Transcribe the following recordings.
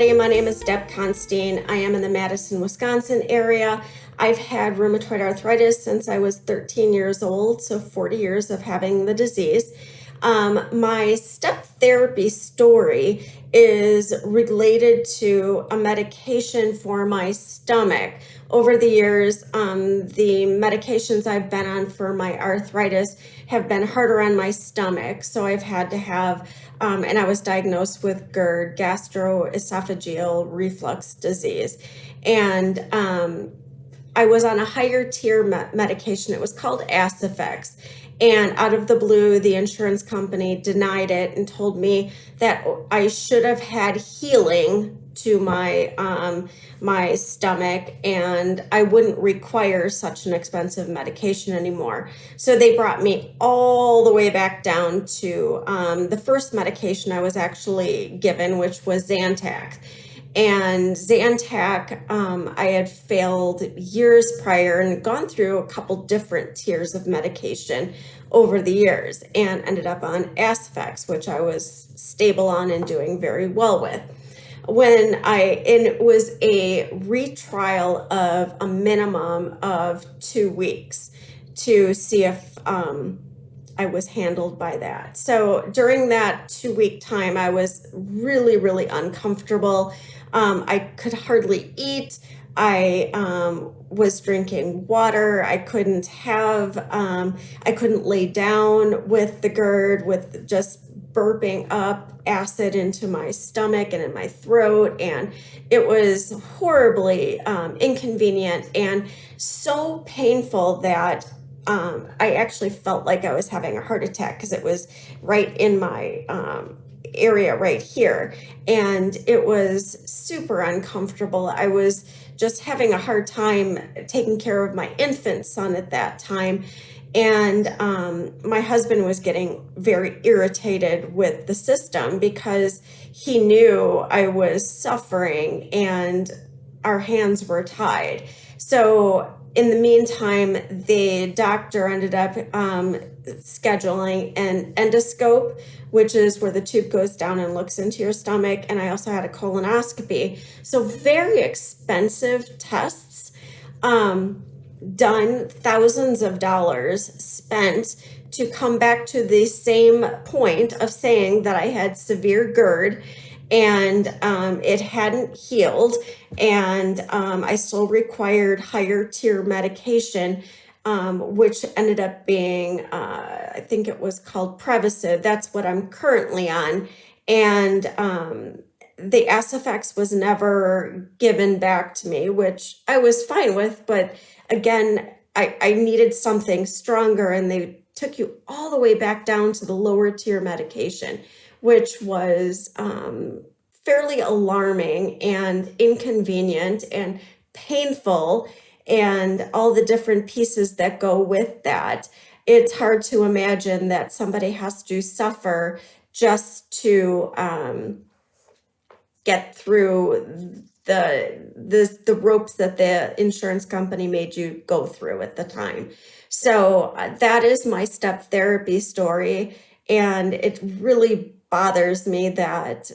everybody. My name is Deb Constein. I am in the Madison, Wisconsin area. I've had rheumatoid arthritis since I was 13 years old, so 40 years of having the disease. My step therapy story is related to a medication for my stomach. Over the years, the medications I've been on for my arthritis have been harder on my stomach, so I've had to have, and I was diagnosed with GERD, gastroesophageal reflux disease, and I was on a higher tier medication. It was called Acifex. And out of the blue, the insurance company denied it and told me that I should have had healing to my stomach and I wouldn't require such an expensive medication anymore. So they brought me all the way back down to the first medication I was actually given, which was Zantac. And Zantac, I had failed years prior and gone through a couple different tiers of medication over the years and ended up on Acifex, which I was stable on and doing very well with. And it was a retrial of a minimum of 2 weeks to see if I was handled by that. So during that 2-week time, I was really, really uncomfortable. I could hardly eat. I was drinking water. I couldn't lay down with the GERD, with just burping up acid into my stomach and in my throat. And it was horribly inconvenient and so painful that I actually felt like I was having a heart attack because it was right in my area right here. And it was super uncomfortable. I was just having a hard time taking care of my infant son at that time. And my husband was getting very irritated with the system because he knew I was suffering and our hands were tied. So in the meantime, the doctor ended up scheduling an endoscope, which is where the tube goes down and looks into your stomach. And I also had a colonoscopy. So very expensive tests, done, thousands of dollars spent to come back to the same point of saying that I had severe GERD and it hadn't healed, and I still required higher tier medication, which ended up being, I think it was called Prevacid. That's what I'm currently on. And the Acifex was never given back to me, which I was fine with. But again, I needed something stronger, and they took you all the way back down to the lower tier medication, which was fairly alarming and inconvenient and painful, and all the different pieces that go with that. It's hard to imagine that somebody has to suffer just to get through the ropes that the insurance company made you go through at the time. So that is my step therapy story, and it really bothers me that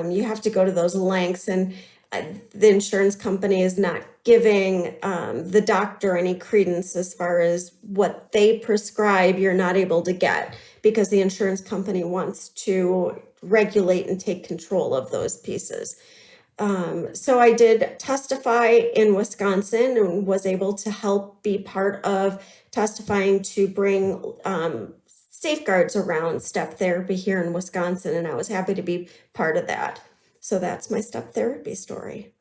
you have to go to those lengths, and the insurance company is not giving the doctor any credence as far as what they prescribe you're not able to get, because the insurance company wants to regulate and take control of those pieces. So I did testify in Wisconsin and was able to help be part of testifying to bring safeguards around step therapy here in Wisconsin, and I was happy to be part of that. So that's my step therapy story.